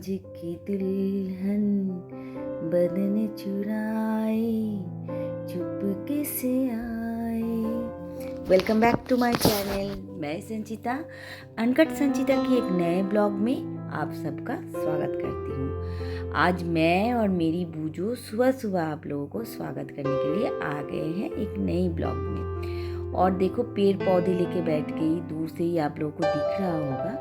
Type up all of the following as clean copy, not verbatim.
आज की दुल्हन बदन चुराए चुपके से आए। Welcome back to my channel. मैं संचिता, अनकट संचिता की एक नए ब्लॉग में आप सबका स्वागत करती हूँ। आज मैं और मेरी बूजो सुबह सुबह आप लोगों को स्वागत करने के लिए आ गए हैं एक नई ब्लॉग में। और देखो, पेड़ पौधे लेके बैठ गई, दूर से ही आप लोगों को दिख रहा होगा।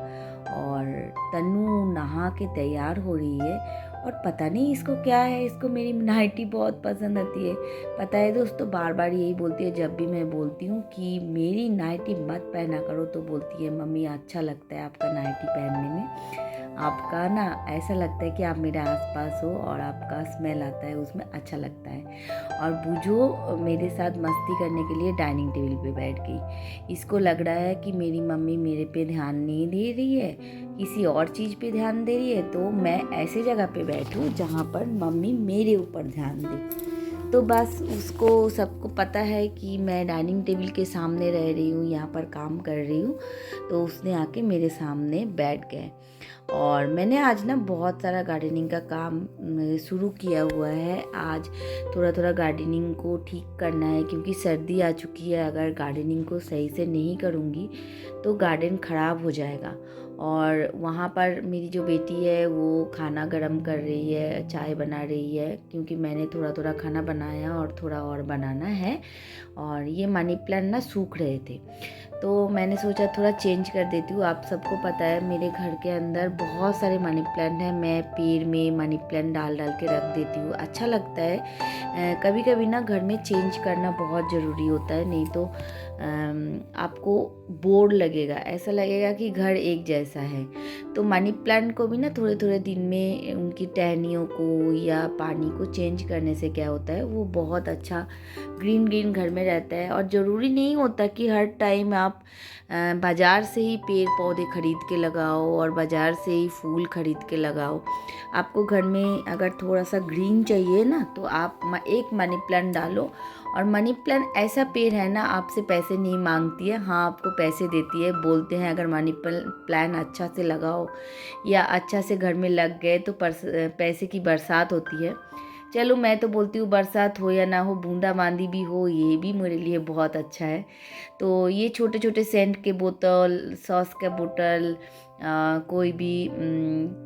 और तन्नू नहा के तैयार हो रही है और पता नहीं इसको क्या है, इसको मेरी नाइटी बहुत पसंद आती है। पता है दोस्तों, बार बार यही बोलती है, जब भी मैं बोलती हूँ कि मेरी नाइटी मत पहना करो तो बोलती है मम्मी अच्छा लगता है आपका नाइटी पहनने में, आपका ना ऐसा लगता है कि आप मेरे आसपास हो और आपका स्मेल आता है उसमें, अच्छा लगता है। और बूजो मेरे साथ मस्ती करने के लिए डाइनिंग टेबल पे बैठ गई। इसको लग रहा है कि मेरी मम्मी मेरे पे ध्यान नहीं दे रही है, किसी और चीज़ पे ध्यान दे रही है, तो मैं ऐसे जगह पे बैठूं जहाँ पर मम्मी मेरे ऊपर ध्यान दे। तो बस उसको सबको पता है कि मैं डाइनिंग टेबल के सामने रह रही हूँ, यहाँ पर काम कर रही हूँ, तो उसने आके मेरे सामने बैठ गए। और मैंने आज ना बहुत सारा गार्डनिंग का काम शुरू किया हुआ है। आज थोड़ा थोड़ा गार्डनिंग को ठीक करना है क्योंकि सर्दी आ चुकी है। अगर गार्डनिंग को सही से नहीं करूँगी तो गार्डन ख़राब हो जाएगा। और वहाँ पर मेरी जो बेटी है वो खाना गरम कर रही है, चाय बना रही है, क्योंकि मैंने थोड़ा थोड़ा खाना बनाया और थोड़ा और बनाना है। और ये मनी प्लांट ना सूख रहे थे तो मैंने सोचा थोड़ा चेंज कर देती हूँ। आप सबको पता है मेरे घर के अंदर बहुत सारे मनी प्लांट हैं, मैं पेड़ में मनी प्लांट डाल डाल के रख देती हूँ, अच्छा लगता है। कभी कभी ना घर में चेंज करना बहुत ज़रूरी होता है, नहीं तो आपको बोर लगेगा, ऐसा लगेगा कि घर एक जैसा है। तो मनी प्लांट को भी ना थोड़े थोड़े दिन में उनकी टहनियों को या पानी को चेंज करने से क्या होता है, वो बहुत अच्छा ग्रीन ग्रीन घर में रहता है। और ज़रूरी नहीं होता कि हर टाइम आप बाज़ार से ही पेड़ पौधे खरीद के लगाओ और बाज़ार से ही फूल खरीद के लगाओ। आपको घर में अगर थोड़ा सा ग्रीन चाहिए ना, तो आप एक मनी प्लांट डालो। और मनी प्लांट ऐसा पेड़ है ना, आपसे पैसे नहीं मांगती है, हाँ आपको पैसे देती है। बोलते हैं अगर मनी प्लांट अच्छा से लगाओ या अच्छा से घर में लग गए तो पैसे की बरसात होती है। चलो मैं तो बोलती हूँ बरसात हो या ना हो, बूंदाबांदी भी हो, ये भी मेरे लिए बहुत अच्छा है। तो ये छोटे छोटे सेंट के बोतल, सॉस का बोतल, कोई भी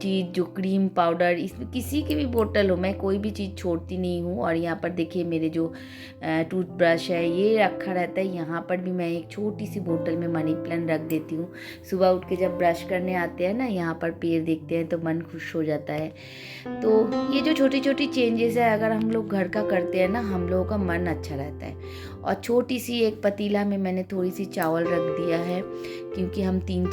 चीज़ जो क्रीम पाउडर, इसमें किसी की भी बोतल हो, मैं कोई भी चीज़ छोड़ती नहीं हूँ। और यहाँ पर देखिए मेरे जो टूथब्रश है ये रखा रहता है। यहाँ पर भी मैं एक छोटी सी बोतल में मनी प्लांट रख देती हूँ। सुबह उठ के जब ब्रश करने आते हैं ना, यहाँ पर पेड़ देखते हैं तो मन खुश हो जाता है। तो ये जो छोटी छोटी चेंजेस है, अगर हम लोग घर का करते हैं ना, हम लोगों का मन अच्छा रहता है। और छोटी सी एक पतीला में मैंने थोड़ी सी चावल रख दिया है, क्योंकि हम 3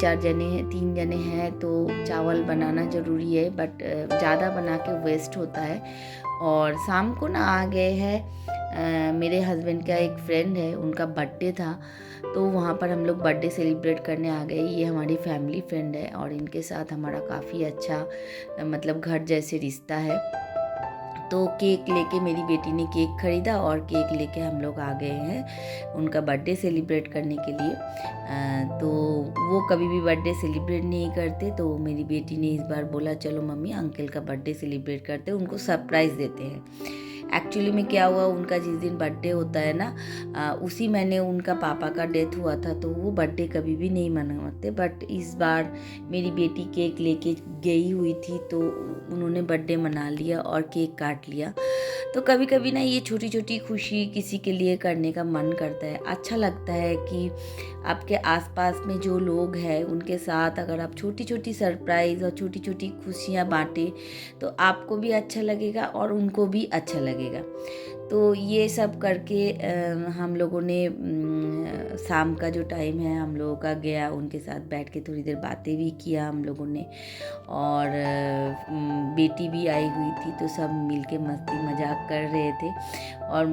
जने हैं तो चावल बनाना ज़रूरी है, बट ज़्यादा बना के वेस्ट होता है। और शाम को ना आ गए हैं मेरे हस्बैंड का एक फ्रेंड है, उनका बर्थडे था, तो वहाँ पर हम लोग बर्थडे सेलिब्रेट करने आ गए। ये हमारी फैमिली फ्रेंड है और इनके साथ हमारा काफ़ी अच्छा मतलब घर जैसे रिश्ता है। तो केक लेके मेरी बेटी ने केक खरीदा और केक लेके हम लोग आ गए हैं उनका बर्थडे सेलिब्रेट करने के लिए। तो वो कभी भी बर्थडे सेलिब्रेट नहीं करते, तो मेरी बेटी ने इस बार बोला चलो मम्मी अंकल का बर्थडे सेलिब्रेट करते हैं, उनको सरप्राइज़ देते हैं। एक्चुअली में क्या हुआ, उनका जिस दिन बर्थडे होता है ना, उसी महीने उनका पापा का डेथ हुआ था, तो वो बर्थडे कभी भी नहीं मनाते। बट इस बार मेरी बेटी केक लेके गई हुई थी तो उन्होंने बर्थडे मना लिया और केक काट लिया। तो कभी कभी ना ये छोटी छोटी खुशी किसी के लिए करने का मन करता है, अच्छा लगता है कि आपके आसपास में जो लोग हैं उनके साथ अगर आप छोटी छोटी सरप्राइज़ और छोटी छोटी खुशियाँ बांटें तो आपको भी अच्छा लगेगा और उनको भी अच्छा लगेगा। तो ये सब करके हम लोगों ने शाम का जो टाइम है हम लोगों का गया, उनके साथ बैठ के थोड़ी देर बातें भी किया हम लोगों ने। और बेटी भी आई हुई थी तो सब मिलके मस्ती मजाक कर रहे थे। और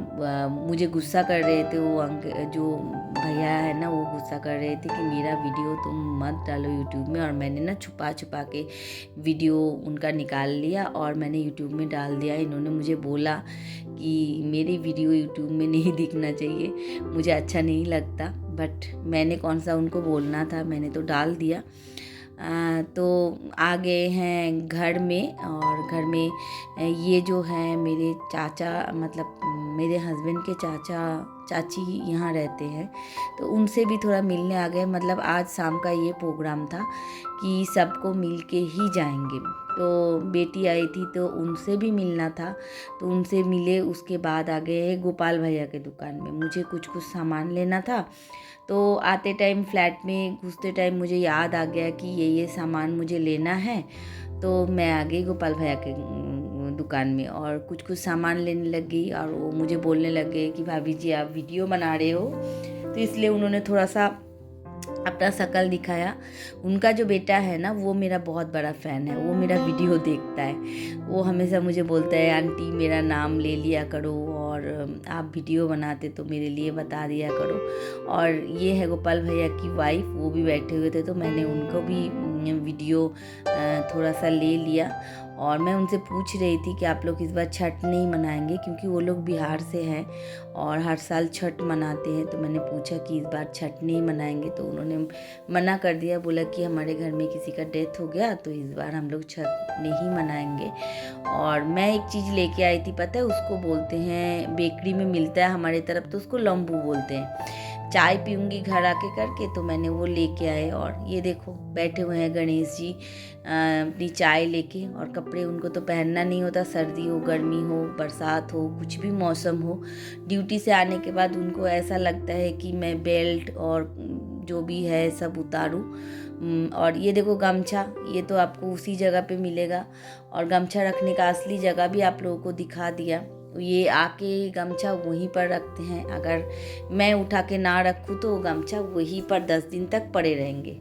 मुझे गुस्सा कर रहे थे वो जो भैया है ना, वो गुस्सा कर रहे थे कि मेरा वीडियो तुम मत डालो यूट्यूब में। और मैंने ना छुपा छुपा के वीडियो उनका निकाल लिया और मैंने यूट्यूब में डाल दिया। इन्होंने मुझे बोला कि मेरी वीडियो यूट्यूब में नहीं दिखना चाहिए, मुझे अच्छा नहीं लगता, बट मैंने कौन सा उनको बोलना था, मैंने तो डाल दिया। तो आ गए हैं घर में। और घर में ये जो है मेरे चाचा, मतलब मेरे हस्बैंड के चाचा चाची यहाँ रहते हैं, तो उनसे भी थोड़ा मिलने आ गए। मतलब आज शाम का ये प्रोग्राम था कि सबको मिल के ही जाएंगे। तो बेटी आई थी तो उनसे भी मिलना था, तो उनसे मिले। उसके बाद आ गए गोपाल भैया के दुकान में, मुझे कुछ सामान लेना था। तो आते टाइम फ्लैट में घुसते टाइम मुझे याद आ गया कि ये सामान मुझे लेना है। तो मैं आ गई गोपाल भैया के दुकान में और कुछ सामान लेने लग गई। और वो मुझे बोलने लग गए कि भाभी जी आप वीडियो बना रहे हो, तो इसलिए उन्होंने थोड़ा सा अपना शकल दिखाया। उनका जो बेटा है ना, वो मेरा बहुत बड़ा फ़ैन है, वो मेरा वीडियो देखता है। वो हमेशा मुझे बोलता है आंटी मेरा नाम ले लिया करो, और आप वीडियो बनाते तो मेरे लिए बता दिया करो। और ये है गोपाल भैया की वाइफ, वो भी बैठे हुए थे, तो मैंने उनको भी वीडियो थोड़ा सा ले लिया। और मैं उनसे पूछ रही थी कि आप लोग इस बार छठ नहीं मनाएंगे, क्योंकि वो लोग बिहार से हैं और हर साल छठ मनाते हैं। तो मैंने पूछा कि इस बार छठ नहीं मनाएंगे, तो उन्होंने मना कर दिया। बोला कि हमारे घर में किसी का डेथ हो गया, तो इस बार हम लोग छठ नहीं मनाएंगे। और मैं एक चीज़ लेके आई थी, पता है उसको बोलते हैं, बेकरी में मिलता है हमारे तरफ, तो उसको लंबू बोलते हैं। चाय पीऊँगी घर आके करके, तो मैंने वो लेके आए। और ये देखो बैठे हुए हैं गणेश जी अपनी चाय लेके। और कपड़े उनको तो पहनना नहीं होता, सर्दी हो, गर्मी हो, बरसात हो, कुछ भी मौसम हो। ड्यूटी से आने के बाद उनको ऐसा लगता है कि मैं बेल्ट और जो भी है सब उतारूँ। और ये देखो गमछा, ये तो आपको उसी जगह पे मिलेगा। और गमछा रखने का असली जगह भी आप लोगों को दिखा दिया। ये आके गमछा वहीं पर रखते हैं, अगर मैं उठा के ना रखूँ तो गमछा वहीं पर 10 दिन तक पड़े रहेंगे।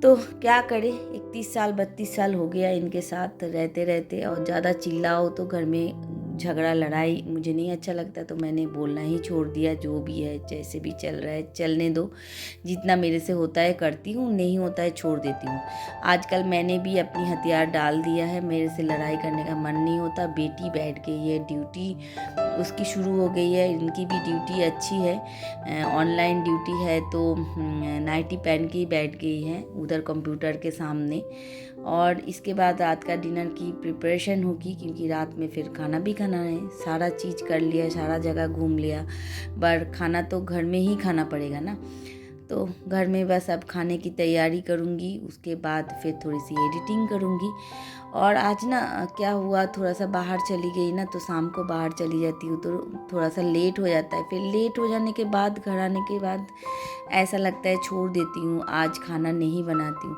तो क्या करें, 31 साल 32 साल हो गया इनके साथ रहते रहते। और ज़्यादा चिल्लाओ तो घर में झगड़ा लड़ाई मुझे नहीं अच्छा लगता, तो मैंने बोलना ही छोड़ दिया। जो भी है जैसे भी चल रहा है चलने दो, जितना मेरे से होता है करती हूँ, नहीं होता है छोड़ देती हूँ। आजकल मैंने भी अपनी हथियार डाल दिया है, मेरे से लड़ाई करने का मन नहीं होता। बेटी बैठ गई है, ड्यूटी उसकी शुरू हो गई है, इनकी भी ड्यूटी अच्छी है, ऑनलाइन ड्यूटी है। तो नाइटी पहन के ही बैठ गई है उधर कंप्यूटर के सामने। और इसके बाद रात का डिनर की प्रिपरेशन होगी, क्योंकि रात में फिर खाना भी खाना है। सारा चीज़ कर लिया, सारा जगह घूम लिया, पर खाना तो घर में ही खाना पड़ेगा ना। तो घर में बस अब खाने की तैयारी करूँगी, उसके बाद फिर थोड़ी सी एडिटिंग करूँगी। और आज ना क्या हुआ, थोड़ा सा बाहर चली गई ना, तो शाम को बाहर चली जाती हूँ तो थोड़ा सा लेट हो जाता है। फिर लेट हो जाने के बाद घर आने के बाद ऐसा लगता है छोड़ देती हूँ, आज खाना नहीं बनाती हूँ।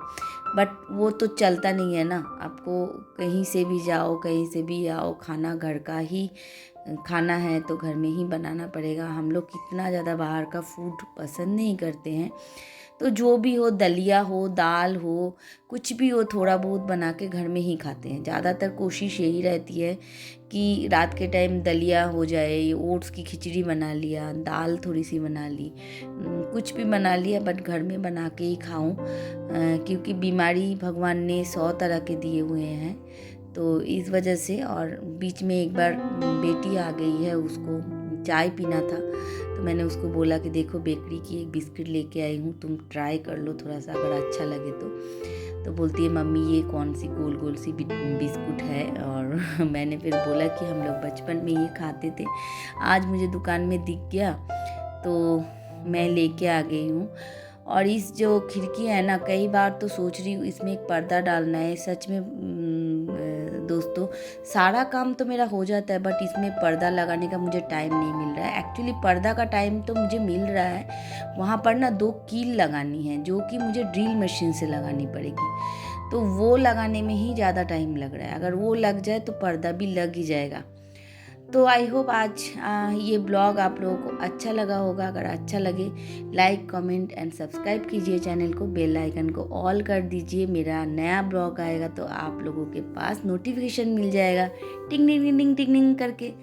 बट वो तो चलता नहीं है ना, आपको कहीं से भी जाओ कहीं से भी आओ, खाना घर का ही खाना है तो घर में ही बनाना पड़ेगा। हम लोग कितना ज़्यादा बाहर का फूड पसंद नहीं करते हैं, तो जो भी हो, दलिया हो, दाल हो, कुछ भी हो, थोड़ा बहुत बना के घर में ही खाते हैं। ज़्यादातर कोशिश यही रहती है कि रात के टाइम दलिया हो जाए, ओट्स की खिचड़ी बना लिया, दाल थोड़ी सी बना ली, कुछ भी बना लिया, बट घर में बना के ही खाऊं, क्योंकि बीमारी भगवान ने 100 तरह के दिए हुए हैं, तो इस वजह से। और बीच में एक बार बेटी आ गई है, उसको चाय पीना था, तो मैंने उसको बोला कि देखो बेकरी की एक बिस्किट लेके आई हूँ, तुम ट्राई कर लो थोड़ा सा, अगर अच्छा लगे तो बोलती है मम्मी ये कौन सी गोल गोल सी बिस्कुट है। और मैंने फिर बोला कि हम लोग बचपन में ये खाते थे, आज मुझे दुकान में दिख गया तो मैं लेके आ गई हूँ। और इस जो खिड़की है ना, कई बार तो सोच रही हूँ इसमें एक पर्दा डालना है। सच में दोस्तों, सारा काम तो मेरा हो जाता है, बट इसमें पर्दा लगाने का मुझे टाइम नहीं मिल रहा है। एक्चुअली पर्दा का टाइम तो मुझे मिल रहा है, वहाँ पर ना 2 कील लगानी है, जो कि मुझे ड्रिल मशीन से लगानी पड़ेगी, तो वो लगाने में ही ज़्यादा टाइम लग रहा है। अगर वो लग जाए तो पर्दा भी लग ही जाएगा। तो आई होप आज ये ब्लॉग आप लोगों को अच्छा लगा होगा। अगर अच्छा लगे लाइक कमेंट एंड सब्सक्राइब कीजिए चैनल को, बेल आइकन को ऑल कर दीजिए। मेरा नया ब्लॉग आएगा तो आप लोगों के पास नोटिफिकेशन मिल जाएगा टिंग टिंग टिंग टिंग टिंग करके।